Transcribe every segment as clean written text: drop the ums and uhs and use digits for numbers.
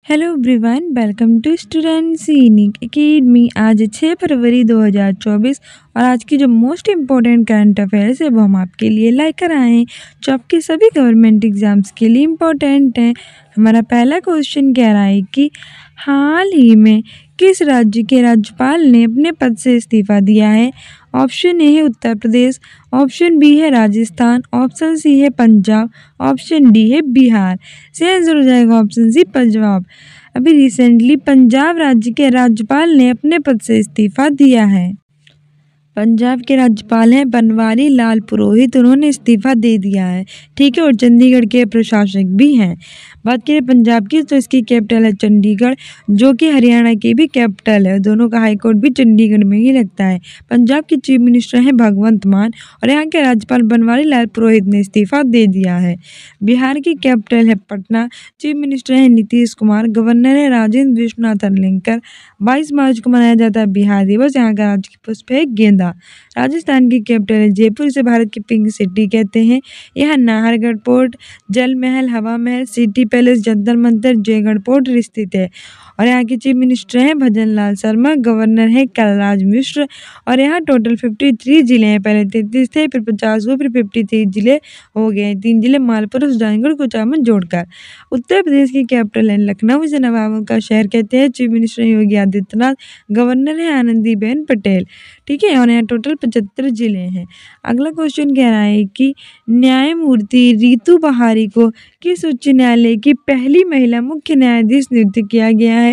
Hello everyone, welcome to students unique academy. आज 6 फरवरी 2024 और आज की जो मोस्ट इम्पोर्टेंट करंट अफेयर्स है वो हम आपके लिए लेकर आए हैं जो आपके सभी गवर्नमेंट एग्जाम्स के लिए इम्पोर्टेंट हैं। हमारा पहला क्वेश्चन कह रहा है कि हाल ही में किस राज्य के राज्यपाल ने अपने पद से इस्तीफा दिया है। ऑप्शन ए है उत्तर प्रदेश, ऑप्शन बी है राजस्थान, ऑप्शन सी है पंजाब, ऑप्शन डी है बिहार। से आंसर हो जाएगा ऑप्शन सी पंजाब। अभी रिसेंटली पंजाब राज्य के राज्यपाल ने अपने पद से इस्तीफा दिया है। पंजाब के राज्यपाल हैं बनवारी लाल पुरोहित, उन्होंने इस्तीफा दे दिया है। ठीक है, और चंडीगढ़ के प्रशासक भी हैं। बात करें पंजाब की तो इसकी कैपिटल है चंडीगढ़, जो कि हरियाणा की भी कैपिटल है। दोनों का हाई कोर्ट भी चंडीगढ़ में ही लगता है। पंजाब के चीफ मिनिस्टर हैं भगवंत मान और यहाँ के राज्यपाल बनवारी लाल पुरोहित ने इस्तीफा दे दिया है। बिहार की कैपिटल है पटना, चीफ मिनिस्टर हैं नीतीश कुमार, गवर्नर है राजेंद्र विश्वनाथ अरलेकर। 22 मार्च को मनाया जाता है बिहार दिवस। यहाँ का राज्य पुष्प है गेंदा। राजस्थान की कैपिटल है जयपुर, इसे भारत की पिंक सिटी कहते हैं। यहाँ नाहरगढ़ पोर्ट, जल महल, हवा महल, city palace, Jantar Mantar, Jaigarh port स्थित है। और यहाँ के चीफ मिनिस्टर हैं भजन लाल शर्मा, गवर्नर है कलराज मिश्र। और यहाँ टोटल 53 जिले हैं। पहले 33 थे, फिर 50 हुए, फिर 53 जिले हो गए। 3 जिले मालपुर, सुजानगढ़, कुचामन जोड़कर। उत्तर प्रदेश की कैपिटल है लखनऊ, इसे नवाबों का शहर कहते हैं। Chief minister Yogi Adityanath, governor है आनंदीबेन पटेल। ठीक है, और यहाँ टोटल 75 जिले हैं। अगला क्वेश्चन कह रहा है कि न्यायमूर्ति रितु बहारी को किस उच्च न्यायालय की पहली महिला मुख्य न्यायाधीश नियुक्त किया गया है।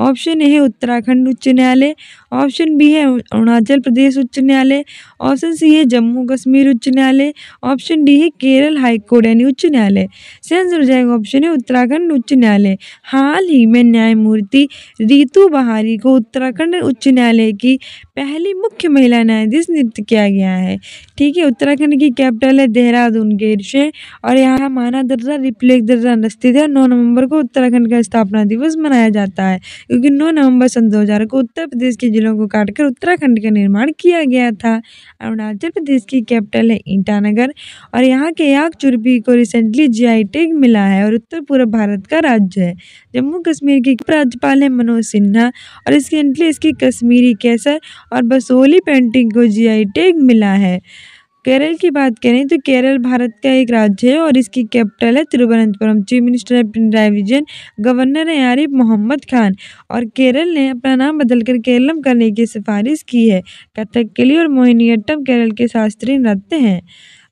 ऑप्शन ए है उत्तराखंड उच्च न्यायालय, ऑप्शन बी है अरुणाचल प्रदेश उच्च न्यायालय, ऑप्शन सी है जम्मू कश्मीर उच्च न्यायालय, ऑप्शन डी है केरल हाई कोर्ट यानी उच्च न्यायालय। से आंसर हो जाएगा ऑप्शन है उत्तराखंड उच्च न्यायालय। हाल ही में न्यायमूर्ति रितु बहारी को उत्तराखंड उच्च न्यायालय की पहली मुख्य महिला न्यायाधीश नियुक्त किया गया है। ठीक है, उत्तराखंड की कैपिटल है देहरादून गेरशे और यहाँ माना दर्रा रिपब्लिक दर्रा स्थित है। 9 नवंबर को उत्तराखंड का स्थापना दिवस मनाया जाता है, क्योंकि 9 नवंबर सन 2000 को उत्तर प्रदेश के जिलों को काटकर उत्तराखंड का निर्माण किया गया था। अरुणाचल प्रदेश की कैपिटल है ईटानगर और यहाँ के याक चुरपी को रिसेंटली जीआई टैग मिला है और उत्तर पूर्व भारत का राज्य है। जम्मू कश्मीर के राज्यपाल है मनोज सिन्हा और रिसेंटली इसकी कश्मीरी केसर और बसोली पेंटिंग को जीआई टैग मिला है। केरल की बात करें तो केरल भारत का एक राज्य है और इसकी कैपिटल है तिरुवनंतपुरम। चीफ मिनिस्टर है पिनराई विजयन, गवर्नर है आरिफ मोहम्मद खान और केरल ने अपना नाम बदलकर केरलम करने की सिफारिश की है। कथकली और मोहिनीअट्टम केरल के शास्त्रीय नृत्य हैं।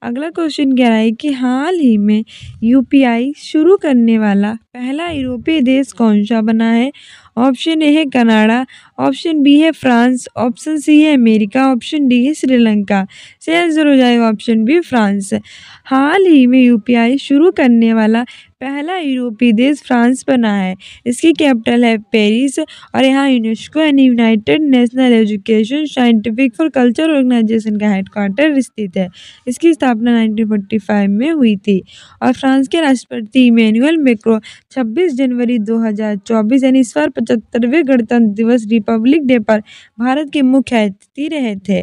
अगला क्वेश्चन कह रहा है कि हाल ही में यूपीआई शुरू करने वाला पहला यूरोपीय देश कौन सा बना है। ऑप्शन ए है कनाडा, ऑप्शन बी है फ्रांस, ऑप्शन सी है अमेरिका, ऑप्शन डी है श्रीलंका। से आंसर हो जाएगा ऑप्शन बी फ्रांस। हाल ही में यूपीआई शुरू करने वाला पहला यूरोपीय देश फ्रांस बना है। इसकी कैपिटल है पेरिस और यहाँ यूनेस्को यानी united national education scientific for culture organisation का हेडक्वार्टर स्थित है। इसकी स्थापना 1945 में हुई थी और फ्रांस के राष्ट्रपति इमैनुअल मैक्रों 26 जनवरी 2024 यानी इस बार 75वें गणतंत्र दिवस रिपब्लिक डे पर भारत के मुख्य अतिथि रहे थे।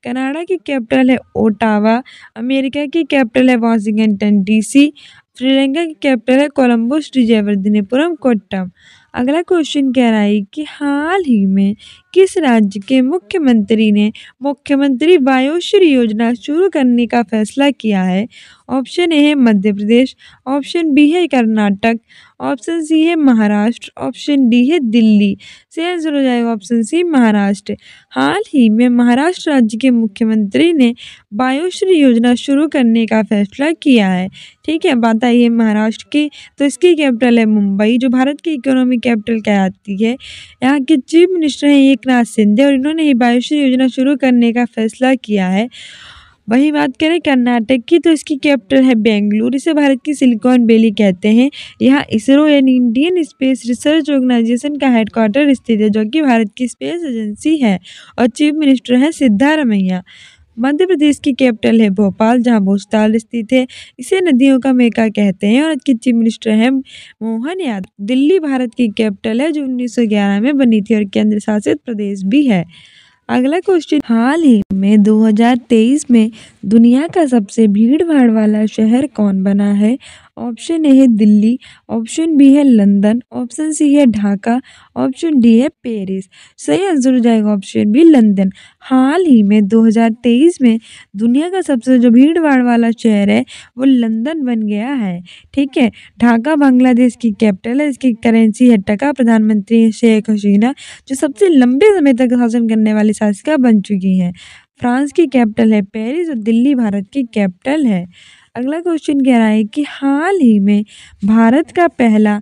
कनाडा की कैपिटल है ओटावा, अमेरिका की कैपिटल है वाशिंगटन डीसी, श्रीलंका की कैपिटल है कोलंबो श्रीजयवर्धनेपुरम कोट्टम। अगला क्वेश्चन कह रहा है कि हाल ही में किस राज्य के मुख्यमंत्री ने मुख्यमंत्री वायोश्री योजना शुरू करने का फैसला किया है। ऑप्शन ए है मध्य प्रदेश, ऑप्शन बी है कर्नाटक, ऑप्शन सी है महाराष्ट्र, ऑप्शन डी है दिल्ली। से आंसर हो जाएगा ऑप्शन सी महाराष्ट्र। हाल ही में महाराष्ट्र राज्य के मुख्यमंत्री ने वायोश्री योजना शुरू करने का फैसला किया है। ठीक है, बात आई है महाराष्ट्र की तो इसकी कैपिटल है मुंबई, जो भारत की इकोनॉमी कैपिटल कहलाती है। यहाँ के चीफ मिनिस्टर हैं एकनाथ शिंदे और इन्होंने ही वायोश्री योजना शुरू करने का फैसला किया है। वही बात करें कर्नाटक की तो इसकी कैपिटल है बेंगलुरु, इसे भारत की सिलिकॉन वैली कहते हैं। यहाँ इसरो यानी इंडियन स्पेस रिसर्च ऑर्गेनाइजेशन का हेडक्वार्टर स्थित है, जो कि भारत की स्पेस एजेंसी है और चीफ मिनिस्टर है सिद्धारमैया। मध्य प्रदेश की कैपिटल है भोपाल, जहाँ भोजताल स्थित है। इसे नदियों का मेका कहते हैं और इसके चीफ मिनिस्टर हैं मोहन यादव। दिल्ली भारत की कैपिटल है, जो 1911 में बनी थी और केंद्र शासित प्रदेश भी है। अगला क्वेश्चन, हाल ही में 2023 में दुनिया का सबसे भीड़ भाड़ वाला शहर कौन बना है। ऑप्शन ए है दिल्ली, ऑप्शन बी है लंदन, ऑप्शन सी है ढाका, ऑप्शन डी है पेरिस। सही आंसर हो जाएगा ऑप्शन बी लंदन। हाल ही में 2023 में दुनिया का सबसे जो भीड़ भाड़ वाला शहर है वो लंदन बन गया है। ठीक है। ढाका बांग्लादेश की कैपिटल है, इसकी करेंसी है टका। प्रधानमंत्री शेख हसीना जो सबसे लंबे समय तक शासन करने वाली शासिका बन चुकी हैं। फ्रांस की कैपिटल है पेरिस और दिल्ली भारत की कैपिटल है। अगला क्वेश्चन कह रहा है कि हाल ही में भारत का पहला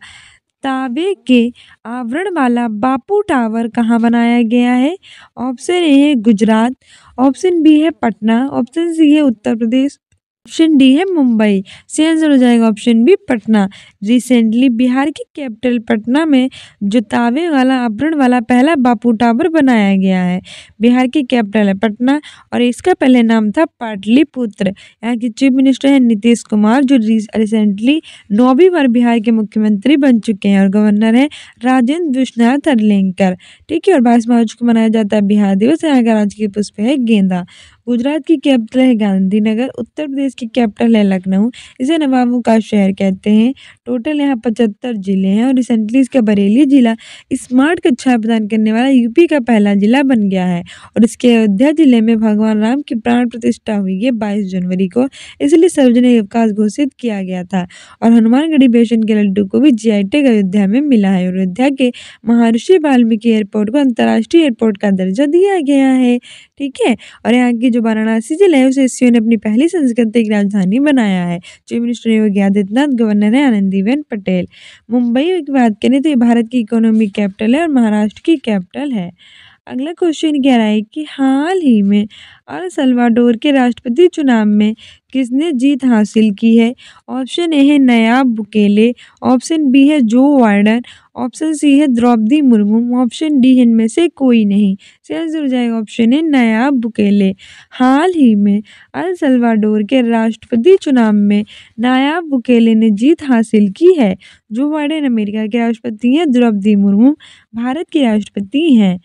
तांबे के आवरण वाला बापू टावर कहाँ बनाया गया है? ऑप्शन ए है गुजरात, ऑप्शन बी है पटना, ऑप्शन सी है उत्तर प्रदेश, ऑप्शन डी है मुंबई। सही आंसर हो जाएगा option B Patna. Recently Bihar की कैपिटल पटना में जो तांबे वाला आवरण वाला पहला बापू टावर बनाया गया है। बिहार की कैपिटल है पटना और इसका पहले नाम था पाटलिपुत्र। यहाँ के चीफ मिनिस्टर हैं नीतीश कुमार जो रिसेंटली 9वीं बार बिहार के मुख्यमंत्री बन चुके हैं और गवर्नर है राजेंद्र विश्वनाथ अर्लेंकर। ठीक है। और 22 मार्च को मनाया जाता है बिहार दिवस। यहाँ का राजकीय पुष्प है गेंदा। गुजरात की कैपिटल है गांधीनगर, उत्तर प्रदेश की कैपिटल है लखनऊ, इसे नवाबों का शहर कहते हैं। टोटल यहाँ 75 जिले हैं और रिसेंटली इसका बरेली जिला स्मार्ट कक्षा प्रदान करने वाला यूपी का पहला जिला बन गया है। और इसके अयोध्या जिले में भगवान राम की प्राण प्रतिष्ठा हुई है 22 जनवरी को, इसलिए सार्वजनिक अवकाश घोषित किया गया था। और हनुमानगढ़ी बेसन के लड्डू को भी जीआई टैग अयोध्या में मिला है। अयोध्या के महर्षि वाल्मीकि एयरपोर्ट को अंतर्राष्ट्रीय एयरपोर्ट का दर्जा दिया गया है। ठीक है। और यहाँ की जो वाराणसी जिला है उसे एससीओ ने अपनी पहली सांस्कृतिक राजधानी बनाया है। Chief minister Yogi Adityanath, governor है आनंदीबेन पटेल। मुंबई की बात करें तो ये भारत की इकोनॉमिक कैपिटल है और महाराष्ट्र की कैपिटल है। अगला क्वेश्चन कह रहा है कि हाल ही में अल सल्वाडोर के राष्ट्रपति चुनाव में किसने जीत हासिल की है? ऑप्शन ए है नयाब बुकेले, ऑप्शन बी है जो बाइडेन, ऑप्शन सी है द्रौपदी मुर्मू, ऑप्शन डी इनमें से कोई नहीं। सही आंसर हो जाएगा ऑप्शन ए नयाब बुकेले। हाल ही में अल सल्वाडोर के राष्ट्रपति चुनाव में नयाब बुकेले ने जीत हासिल की है। जो बाइडेन अमेरिका के राष्ट्रपति हैं, द्रौपदी मुर्मू भारत की राष्ट्रपति हैं।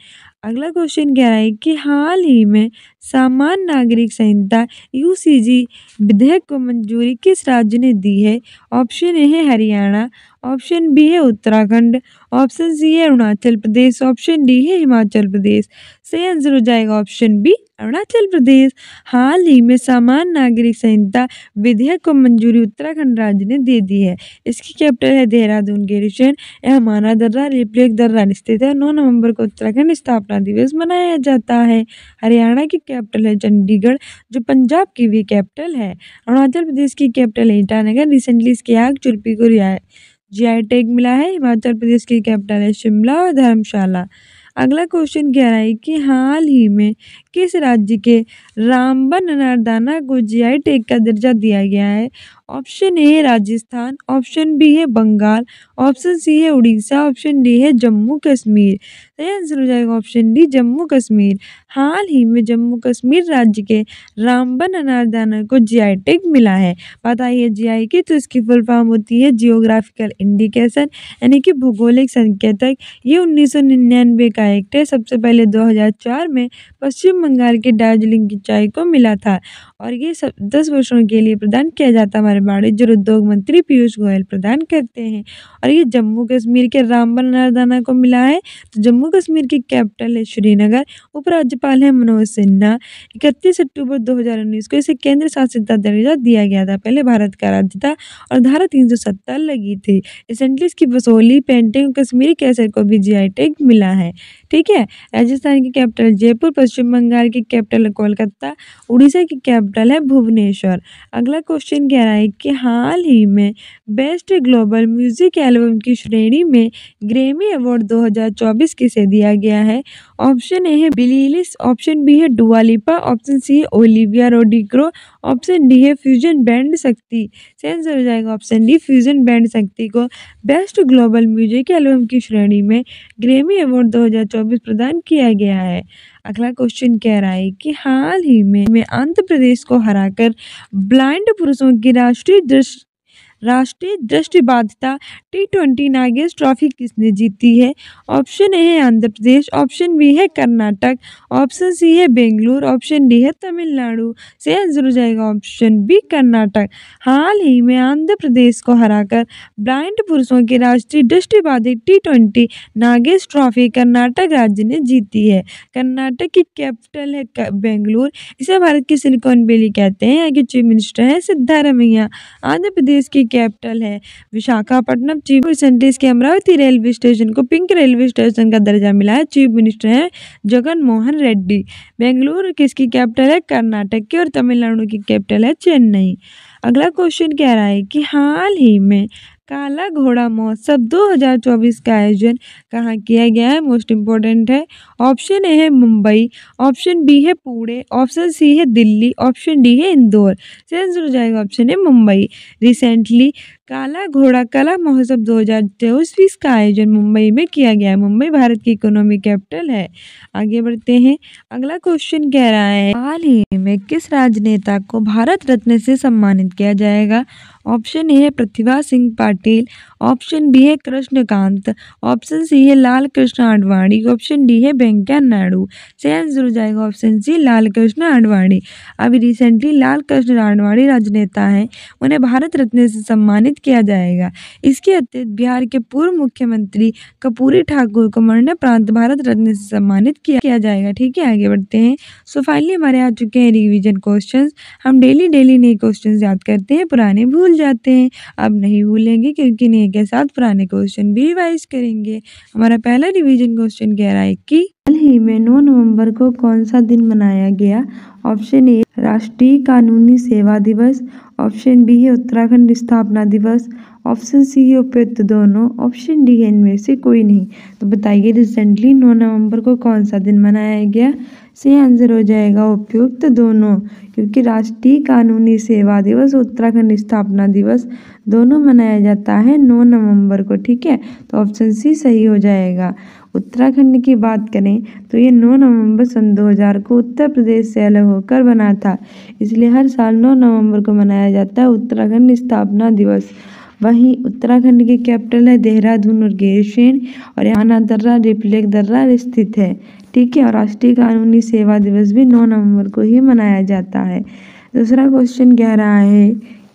अगला क्वेश्चन कह रहा है कि हाल ही में सामान्य नागरिक संहिता यूसीजी विधेयक को मंजूरी किस राज्य ने दी है? ऑप्शन ए है हरियाणा, ऑप्शन बी है उत्तराखंड, ऑप्शन सी है अरुणाचल प्रदेश, ऑप्शन डी है हिमाचल प्रदेश। सही आंसर हो जाएगा ऑप्शन बी अरुणाचल प्रदेश। हाल ही में सामान्य नागरिक संहिता विधेयक को मंजूरी उत्तराखंड राज्य ने दे दी है। इसकी कैपिटल है देहरादून गेरिशन। यह माना दर्रा रेपलेक दर्रा स्थित है। 9 नवंबर को उत्तराखंड स्थापना दिवस मनाया जाता है। हरियाणा की कैपिटल है चंडीगढ़ जो पंजाब की भी कैपिटल है। अरुणाचल प्रदेश की कैपिटल है ईटानगर। रिसेंटली इसके आग चुल्पी को जीआई टैग मिला है। हिमाचल प्रदेश की कैपिटल है शिमला और धर्मशाला। अगला क्वेश्चन कह रहा है कि हाल ही में किस राज्य के रामबन अनारदाना को जीआई टैग का दर्जा दिया गया है? ऑप्शन ए है राजस्थान, ऑप्शन बी है बंगाल, ऑप्शन सी है उड़ीसा, ऑप्शन डी है जम्मू कश्मीर। सही आंसर हो जाएगा ऑप्शन डी जम्मू कश्मीर। हाल ही में जम्मू कश्मीर राज्य के रामबन अनारदाना को जीआई टैग मिला है। बताइए जीआई की, तो इसकी फुल फॉर्म होती है जियोग्राफिकल इंडिकेशन यानी कि भौगोलिक संकेतक। ये 1999 का एक्ट है। सबसे पहले 2004 में पश्चिम बंगाल के दार्जिलिंग की चाय को मिला था और ये 10 वर्षों के लिए प्रदान किया जाता है। हमारे वाणिज्य और उद्योग मंत्री पीयूष गोयल प्रदान करते हैं। और ये जम्मू कश्मीर के रामबन अनारदाना को मिला है। तो जम्मू कश्मीर की कैपिटल है श्रीनगर। उपराज्यपाल है मनोज सिन्हा। 31 अक्टूबर 2019 को इसे केंद्र शासित दर्जा दिया गया था। पहले भारत का राज्य था और धारा 370 लगी थी। रिसेंटली इसकी बसोली पेंटिंग कश्मीरी केसर को भी जीआई टैग मिला है। ठीक है। राजस्थान की कैपिटल जयपुर, पश्चिम बंगाल की कैपिटल है कोलकाता, उड़ीसा की कैपिटल है भुवनेश्वर। अगला क्वेश्चन कह रहा है कि हाल ही में बेस्ट ग्लोबल म्यूजिक एल्बम की श्रेणी में ग्रैमी अवार्ड 2024 किसे दिया गया है? ऑप्शन ए है बिली एलिश, ऑप्शन बी है दुआ लिपा, ऑप्शन सी है ओलिविया रोड्रिगो, ऑप्शन डी है फ्यूजन बैंड शक्ति। सही आंसर हो जाएगा ऑप्शन डी फ्यूजन बैंड शक्ति को बेस्ट ग्लोबल म्यूजिक एल्बम की श्रेणी में ग्रैमी अवार्ड 2024 प्रदान किया गया है। अगला क्वेश्चन कह रहा है कि हाल ही में आंध्र प्रदेश को हराकर ब्लाइंड पुरुषों की राष्ट्रीय दृष्टिबाधिता T20 नागेश ट्रॉफी किसने जीती है? ऑप्शन ए है आंध्र प्रदेश, ऑप्शन बी है कर्नाटक, ऑप्शन सी है बेंगलुरु, ऑप्शन डी है तमिलनाडु। से आंसर हो जाएगा ऑप्शन बी कर्नाटक। हाल ही में आंध्र प्रदेश को हराकर ब्लाइंड पुरुषों की राष्ट्रीय दृष्टिबाधित T20 नागेश ट्रॉफी कर्नाटक राज्य ने जीती है। कर्नाटक की कैपिटल है बेंगलुरु। इसे भारत की सिलिकॉन वैली कहते हैं। यहाँ के चीफ मिनिस्टर हैं सिद्धारमैया। आंध्र प्रदेश की कैपिटल है विशाखापट्टनम। चीफ रिसेंटली इसके अमरावती रेलवे स्टेशन को पिंक रेलवे स्टेशन का दर्जा मिला है। चीफ मिनिस्टर हैं जगन मोहन रेड्डी। बेंगलुरु किसकी कैपिटल है? कर्नाटक की। और तमिलनाडु की कैपिटल है चेन्नई। अगला क्वेश्चन कह रहा है कि हाल ही में काला घोड़ा महोत्सव 2024 का आयोजन कहाँ किया गया है? मोस्ट इम्पोर्टेंट है। ऑप्शन ए है मुंबई, ऑप्शन बी है पुणे, ऑप्शन सी है दिल्ली, ऑप्शन डी है इंदौर। से आंसर हो जाएगा ऑप्शन है मुंबई। रिसेंटली काला घोड़ा कला महोत्सव 2024 का आयोजन मुंबई में किया गया है। मुंबई भारत की इकोनॉमिक कैपिटल है। आगे बढ़ते हैं। अगला क्वेश्चन कह रहा है हाल ही में किस राजनेता को भारत रत्न से सम्मानित किया जाएगा? ऑप्शन ए है प्रतिभा सिंह पाटिल, ऑप्शन बी है कृष्णकांत, ऑप्शन सी है लाल कृष्ण आडवाणी, ऑप्शन डी है वेंकैया नायडू। से आंसर हो जाएगा ऑप्शन सी लाल कृष्ण आडवाणी। अभी रिसेंटली लाल कृष्ण आडवाणी राजनेता हैं, उन्हें भारत रत्न से सम्मानित किया जाएगा। इसके अतिरिक्त बिहार के पूर्व मुख्यमंत्री कर्पूरी ठाकुर को मरणोपरांत भारत रत्न से सम्मानित किया जाएगा। ठीक है, आगे बढ़ते हैं। सो फाइनली हमारे आ चुके हैं रिवीजन क्वेश्चंस। हम डेली नए क्वेश्चंस याद करते हैं, पुराने भूल जाते हैं। अब नहीं भूलेंगे क्योंकि नए के साथ पुराने क्वेश्चन भी रिवाइज करेंगे। हमारा पहला रिवीजन क्वेश्चन कह रहा है कि हाल ही में 9 नवंबर को कौन सा दिन मनाया गया? ऑप्शन ए राष्ट्रीय कानूनी सेवा दिवस, ऑप्शन बी है उत्तराखंड स्थापना दिवस, ऑप्शन सी है उपयुक्त दोनों, ऑप्शन डी है इनमें से कोई नहीं। तो बताइए रिसेंटली 9 नवंबर को कौन सा दिन मनाया गया? से आंसर हो जाएगा उपयुक्त दोनों, क्योंकि राष्ट्रीय कानूनी सेवा दिवस उत्तराखंड स्थापना दिवस दोनों मनाया जाता है 9 नवंबर को। ठीक है, तो ऑप्शन सी सही हो जाएगा। उत्तराखंड की बात करें तो ये 9 नवंबर सन 2000 को उत्तर प्रदेश से अलग होकर बना था, इसलिए हर साल 9 नवंबर को मनाया जाता है उत्तराखंड स्थापना दिवस। वहीं उत्तराखंड की कैपिटल है देहरादून और गैरसैंण, और यहाँ दर्रा रिपलेक दर्रा स्थित है। ठीक है, और राष्ट्रीय कानूनी सेवा दिवस भी 9 नवंबर को ही मनाया जाता है। दूसरा क्वेश्चन कह रहा है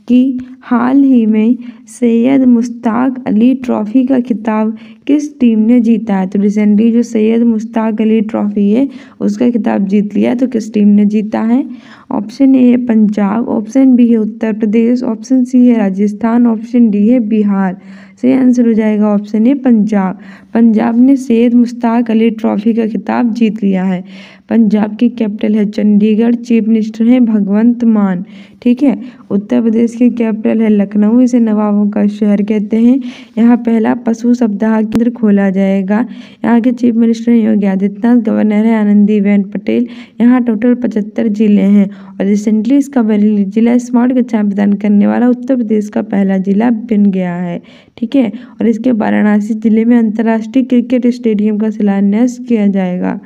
कि हाल ही में सैयद मुश्ताक अली ट्रॉफी का खिताब किस टीम ने जीता है? तो रिसेंटली जो सैयद मुश्ताक अली ट्रॉफी है उसका खिताब जीत लिया, तो किस टीम ने जीता है? ऑप्शन ए है पंजाब, ऑप्शन बी है उत्तर प्रदेश, ऑप्शन सी है राजस्थान, ऑप्शन डी है बिहार। सही आंसर हो जाएगा ऑप्शन ए पंजाब। पंजाब ने सैयद मुश्ताक अली ट्रॉफी का खिताब जीत लिया है। पंजाब की कैपिटल है चंडीगढ़, चीफ मिनिस्टर हैं भगवंत मान। ठीक है, उत्तर प्रदेश की कैपिटल है लखनऊ, इसे नवाबों का शहर कहते हैं। यहाँ पहला पशु सप्ताह केंद्र खोला जाएगा। यहाँ के चीफ मिनिस्टर हैं योगी आदित्यनाथ, गवर्नर है आनंदीबेन पटेल। यहाँ टोटल 75 जिले हैं, और रिसेंटली इसका बरेली जिला स्मार्ट कक्षा प्रदान करने वाला उत्तर प्रदेश का पहला जिला बन गया है। ठीक है, और इसके वाराणसी जिले में अंतर्राष्ट्रीय क्रिकेट स्टेडियम का शिलान्यास किया जाएगा।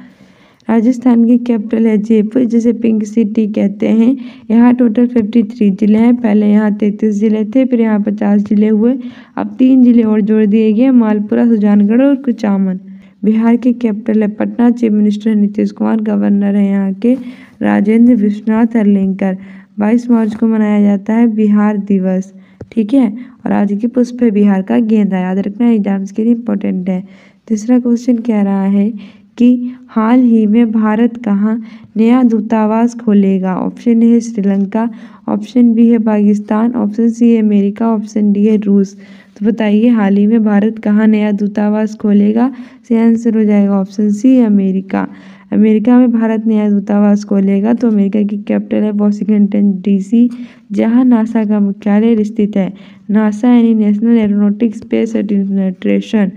राजस्थान की कैपिटल है जयपुर, जिसे पिंक सिटी कहते हैं। यहाँ टोटल 53 जिले हैं। पहले यहाँ 33 जिले थे, फिर यहाँ 50 जिले हुए। अब 3 जिले और जोड़ दिए गए, मालपुरा, सुजानगढ़ और कुचामन। बिहार की कैपिटल है पटना, चीफ मिनिस्टर है नीतीश कुमार, गवर्नर है यहाँ के राजेंद्र विश्वनाथ अर्लेकर। 22 मार्च को मनाया जाता है बिहार दिवस। ठीक है, और आज की पुष्प है बिहार का गेंदा। याद रखना एग्जाम्स के लिए इंपॉर्टेंट है। तीसरा क्वेश्चन कह रहा है कि हाल ही में भारत कहाँ नया दूतावास खोलेगा? ऑप्शन ए है श्रीलंका, ऑप्शन बी है पाकिस्तान, ऑप्शन सी है अमेरिका, ऑप्शन डी है रूस। तो बताइए हाल ही में भारत कहाँ नया दूतावास खोलेगा? सही आंसर हो जाएगा ऑप्शन सी अमेरिका। अमेरिका में भारत नया दूतावास खोलेगा। तो अमेरिका की कैपिटल है वॉशिंगटन डीसी, जहां नासा का मुख्यालय स्थित है। नासा यानी नेशनल एरोनॉटिक्स स्पेस एडमिनिस्ट्रेशन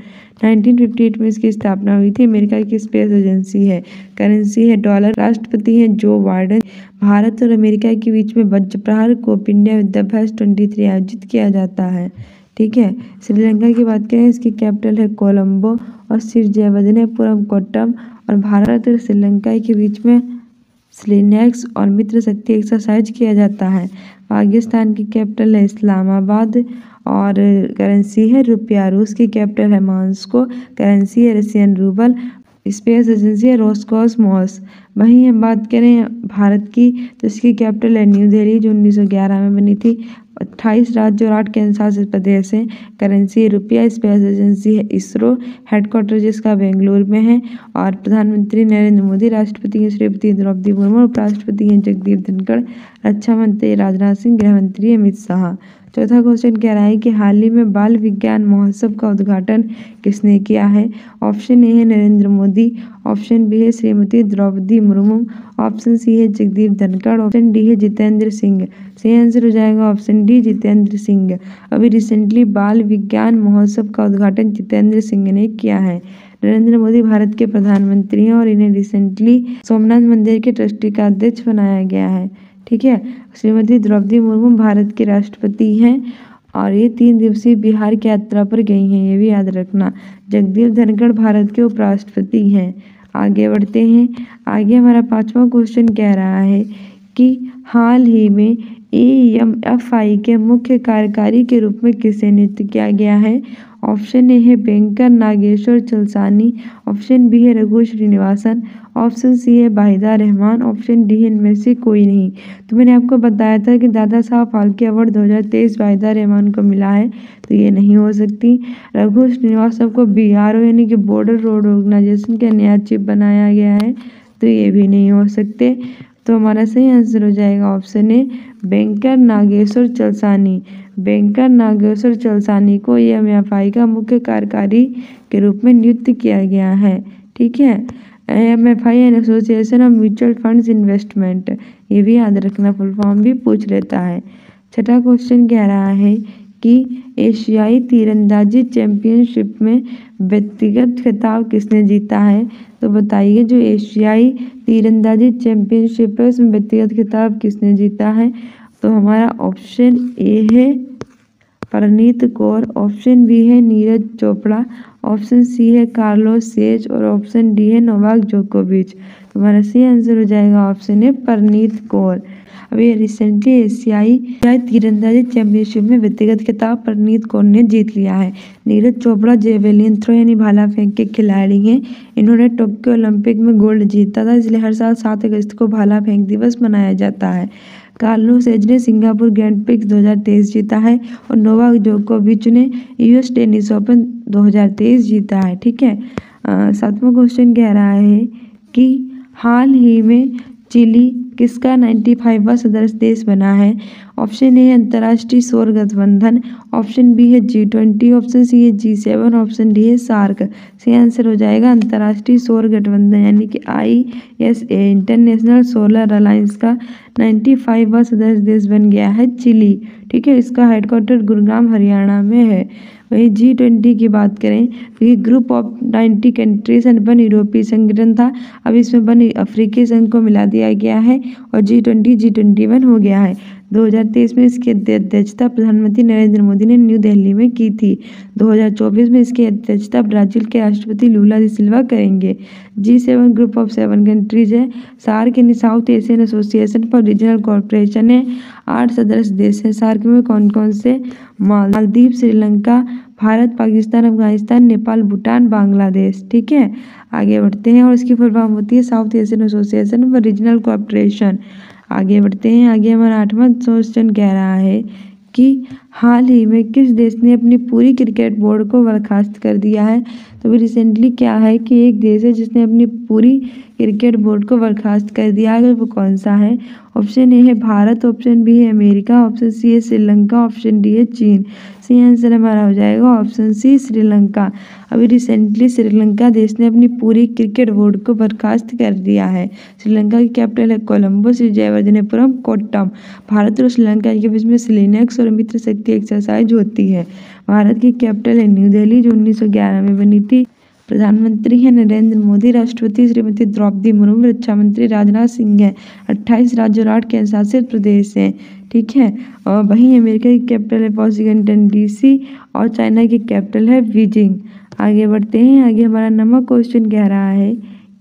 1958 में इसकी स्थापना हुई थी। अमेरिका की स्पेस एजेंसी है। करेंसी है डॉलर। राष्ट्रपति हैं जो बाइडेन। भारत और अमेरिका के बीच में वज्र प्रहार कोप इंडिया विद्याभ्यास 23 आयोजित किया जाता है। ठीक है, श्रीलंका की बात करें, इसकी कैपिटल है कोलंबो और सिरजैवदने पुरम कोट्टम। और भारत और श्रीलंका के बीच में स्लिनेक्स और मित्र शक्ति एक्सरसाइज किया जाता है। पाकिस्तान की कैपिटल है इस्लामाबाद और करेंसी है रुपया। रूस की कैपिटल है मॉस्को, करेंसी है रशियन रूबल। स्पेस एजेंसी है रोस्कोसमोस। वहीं हम बात करें भारत की तो इसकी कैपिटल है न्यू दिल्ली जो 1911 में बनी थी। 28 राज्य और 8 केंद्र शासित प्रदेश हैं। करेंसी है रुपया। स्पेस एजेंसी है इसरो, हेडक्वार्टर जिसका बेंगलुरु में है। और प्रधानमंत्री नरेंद्र मोदी, राष्ट्रपति हैं श्रीमती द्रौपदी मुर्मू, उपराष्ट्रपति हैं जगदीप धनखड़, रक्षा मंत्री राजनाथ सिंह, गृह मंत्री अमित शाह। चौथा क्वेश्चन कह रहा है कि हाल ही में बाल विज्ञान महोत्सव का उद्घाटन किसने किया है। ऑप्शन ए है नरेंद्र मोदी, ऑप्शन बी है श्रीमती द्रौपदी मुर्मू, ऑप्शन सी है जगदीप धनखड़, ऑप्शन डी है जितेंद्र सिंह। सही आंसर हो जाएगा ऑप्शन डी जितेंद्र सिंह। अभी रिसेंटली बाल विज्ञान महोत्सव का उद्घाटन जितेंद्र सिंह ने किया है। नरेंद्र मोदी भारत के प्रधानमंत्री हैं और इन्हें रिसेंटली सोमनाथ मंदिर के ट्रस्टी का अध्यक्ष बनाया गया है। ठीक है। श्रीमती द्रौपदी मुर्मू भारत के राष्ट्रपति हैं और ये 3 दिवसीय बिहार की यात्रा पर गई हैं, ये भी याद रखना। जगदीप धनखड़ भारत के उपराष्ट्रपति हैं। आगे बढ़ते हैं। आगे हमारा 5वां क्वेश्चन कह रहा है कि हाल ही में AMFI के मुख्य कार्यकारी के रूप में किसे नियुक्त किया गया है। ऑप्शन ए है बैंकर नागेश्वर चलसानी, ऑप्शन बी है रघु श्रीनिवासन, ऑप्शन सी है वाहिदा रहमान, ऑप्शन डी है इनमें से कोई नहीं। तो मैंने आपको बताया था कि दादा साहब फाल्के अवार्ड 2023 वाहिदा रहमान को मिला है, तो ये नहीं हो सकती। रघु श्रीनिवासन को BRO यानी कि बॉर्डर रोड ऑर्गेनाइजेशन का नया चीफ बनाया गया है, तो ये भी नहीं हो सकते। तो हमारा सही आंसर हो जाएगा option A banker Nageshwar Chalasani. Banker Nageshwar Chalasani को AMFI का मुख्य कार्यकारी के रूप में नियुक्त किया गया है। ठीक है। AMFI an association of mutual funds investment, ये भी याद रखना, फुल फॉर्म भी पूछ लेता है। छठा क्वेश्चन कह रहा है कि एशियाई तीरंदाजी चैंपियनशिप में व्यक्तिगत खिताब किसने जीता है। तो बताइए जो एशियाई तीरंदाजी चैंपियनशिप है उसमें व्यक्तिगत खिताब किसने जीता है। तो हमारा ऑप्शन ए है परनीत कौर, ऑप्शन बी है नीरज चोपड़ा, ऑप्शन सी है कार्लोस सेज और ऑप्शन डी है नोवाक जोकोविच। तो हमारा सही आंसर हो जाएगा ऑप्शन ए परनीत कौर। अभी रिसेंटली एशियाई तीरंदाजी चैंपियनशिप में व्यक्तिगत खिताब परनीत कौर ने जीत लिया है। नीरज चोपड़ा जेवेलिन थ्रो यानी भाला फेंक के खिलाड़ी हैं। इन्होंने टोक्यो ओलंपिक में गोल्ड जीता था, इसलिए हर साल 7 अगस्त को भाला फेंक दिवस मनाया जाता है। कार्लोस सेज ने सिंगापुर ग्रैंड प्रिक्स 2023 जीता है और नोवाक जोकोविच ने US टेनिस ओपन 2023 जीता है। ठीक है। 7वां क्वेश्चन कह रहा है कि हाल ही में चिली किसका 95वां सदस्य देश बना है। ऑप्शन ए है अंतर्राष्ट्रीय सौर गठबंधन, ऑप्शन बी है G20, ऑप्शन सी है G7, ऑप्शन डी है सार्क। सही आंसर हो जाएगा अंतर्राष्ट्रीय सौर गठबंधन यानी कि ISA इंटरनेशनल सोलर अलायंस का 95वां सदस्य देश बन गया है चिली। ठीक है। इसका हेडक्वार्टर गुरुग्राम हरियाणा में है। वहीं G20 की बात करें तो ये group of 90 countries and one यूरोपीय संगठन था, अब इसमें वन अफ्रीकी संघ को मिला दिया गया है और G21 हो गया है। 2023 में इसकी अध्यक्षता प्रधानमंत्री नरेंद्र मोदी ने न्यू दिल्ली में की थी। 2024 में इसकी अध्यक्षता ब्राजील के राष्ट्रपति लूला डी सिल्वा करेंगे। G7 ग्रुप ऑफ 7 कंट्रीज है। सार्क यानी south Asian association for regional cooperation है। 8 सदस्य देश हैं सार्क में। कौन कौन से? मालदीव, श्रीलंका, भारत, पाकिस्तान, अफगानिस्तान, नेपाल, भूटान, बांग्लादेश। ठीक है। आगे बढ़ते हैं और इसकी फुल फॉर्म होती है south Asian association for regional cooperation. आगे बढ़ते हैं। आगे हमारा 8वां क्वेश्चन कह रहा है कि हाल ही में किस देश ने अपनी पूरी क्रिकेट बोर्ड को बर्खास्त कर दिया है। तो अभी रिसेंटली क्या है कि एक देश है जिसने अपनी पूरी क्रिकेट बोर्ड को बर्खास्त कर दिया है, वो कौन सा है। ऑप्शन ए है भारत, ऑप्शन बी है अमेरिका, ऑप्शन सी है श्रीलंका, ऑप्शन डी है चीन। सही आंसर हमारा हो जाएगा ऑप्शन सी श्रीलंका। अभी रिसेंटली श्रीलंका देश ने अपनी पूरी क्रिकेट बोर्ड को बर्खास्त कर दिया है। श्रीलंका की कैपिटल है कोलंबो, श्री जयवर्धनेपुरम, कोट्टम। भारत और श्रीलंका के बीच में स्लिनेक्स और मित्र शक्ति एक्सरसाइज होती है। भारत की कैपिटल है न्यू दिल्ली जो 1911 में बनी थी। प्रधानमंत्री हैं नरेंद्र मोदी, राष्ट्रपति श्रीमती द्रौपदी मुर्मू, रक्षा मंत्री राजनाथ सिंह हैं। 28 राज्य और 8 केंद्र शासित प्रदेश हैं। ठीक है। और वहीं अमेरिका की कैपिटल है वाशिंगटन DC और चाइना की कैपिटल है बीजिंग। आगे बढ़ते हैं। आगे हमारा 9वां क्वेश्चन कह रहा है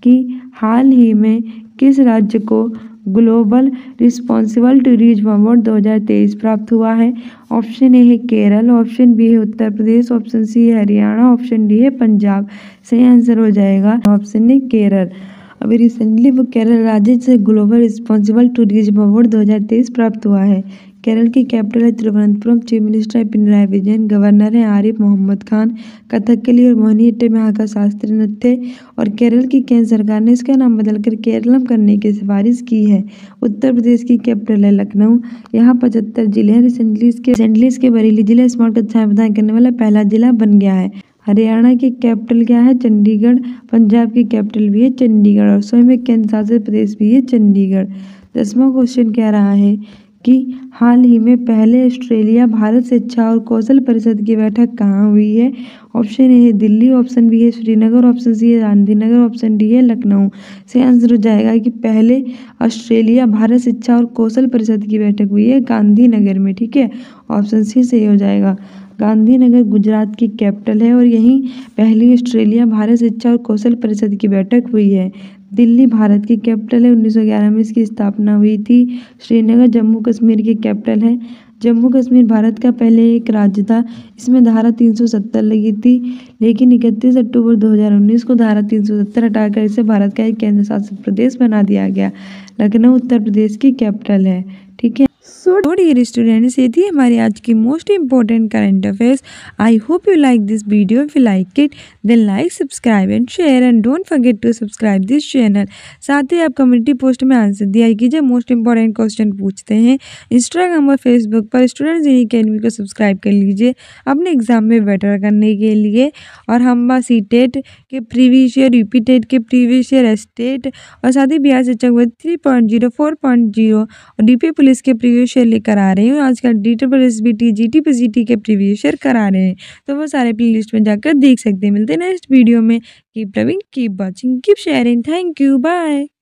कि हाल ही में किस राज्य को ग्लोबल रिस्पॉन्सिबल टूरिज्म अवार्ड 2023 प्राप्त हुआ है? ऑप्शन ए है केरल, ऑप्शन बी है उत्तर प्रदेश, ऑप्शन सी है हरियाणा, ऑप्शन डी है पंजाब। सही आंसर हो जाएगा ऑप्शन ए केरल। अभी रिसेंटली वो केरल राज्य से ग्लोबल रिस्पॉन्सिबल टूरिज्म अवार्ड 2023 प्राप्त हुआ है। केरल की कैपिटल है तिरुवनंतपुरम, चीफ मिनिस्टर है पिनराई विजयन, गवर्नर है आरिफ मोहम्मद खान। कथकली और मोहिनीअट्टम यहाँ का शास्त्रीय नृत्य है और केरल की केंद्र सरकार ने इसका नाम बदलकर केरलम करने की सिफारिश की है। उत्तर प्रदेश की कैपिटल है लखनऊ, यहाँ 75 जिले हैं। रिसेंटली इसके बरेली जिला स्मार्ट कक्षाएं प्रदान करने वाला पहला जिला बन गया है। हरियाणा की कैपिटल क्या है? चंडीगढ़। पंजाब की कैपिटल भी है चंडीगढ़ और स्वयं केंद्र शासित प्रदेश भी है चंडीगढ़। 10वां क्वेश्चन कह रहा है कि हाल ही में पहले ऑस्ट्रेलिया भारत शिक्षा और कौशल परिषद की बैठक कहाँ हुई है? ऑप्शन ए है दिल्ली, ऑप्शन बी है श्रीनगर, ऑप्शन सी है गांधीनगर, ऑप्शन डी है लखनऊ। से आंसर हो जाएगा कि पहले ऑस्ट्रेलिया भारत शिक्षा और कौशल परिषद की बैठक हुई है गांधीनगर में। ठीक है, ऑप्शन सी सही हो जाएगा। गांधीनगर गुजरात की कैपिटल है और यहीं पहली ऑस्ट्रेलिया भारत शिक्षा और कौशल परिषद की बैठक हुई है। दिल्ली भारत की कैपिटल है, 1911 में इसकी स्थापना हुई थी। श्रीनगर जम्मू कश्मीर की कैपिटल है। जम्मू कश्मीर भारत का पहले एक राज्य था, इसमें धारा 370 लगी थी, लेकिन 31 अक्टूबर 2019 को धारा 370 हटाकर इसे भारत का एक केंद्र शासित प्रदेश बना दिया गया। लखनऊ उत्तर प्रदेश की कैपिटल है। ठीक है, सो डियर स्टूडेंट्स, ये थी हमारी आज की most important current affairs. I hope you like this video. If you like it then like, subscribe and share and don't forget to subscribe this channel. साथ ही आप कम्युनिटी पोस्ट में answer दिया कीजिए, मोस्ट इंपॉर्टेंट क्वेश्चन पूछते हैं। Instagram और Facebook पर स्टूडेंट्स इन अकेडमी को सब्सक्राइब कर लीजिए अपने एग्जाम में बेटर करने के लिए। और हम बस सी-टेट के प्रीवियस ईयर, यूपी टेट के प्रीवियस ईयर, स्टेट और साथ ही बिहार शिक्षक भर्ती 3.0, 4.0 और डीपी पुलिस के प्रीवियस ईयर लेकर आ रहे हैं। आजकल DSSBT, GT/PCT के प्रीवियस ईयर करा रहे हैं, तो वो सारे प्लेलिस्ट में जाकर देख सकते हैं। मिलते हैं नेक्स्ट वीडियो में। Keep loving, keep watching, keep sharing. Thank you, bye.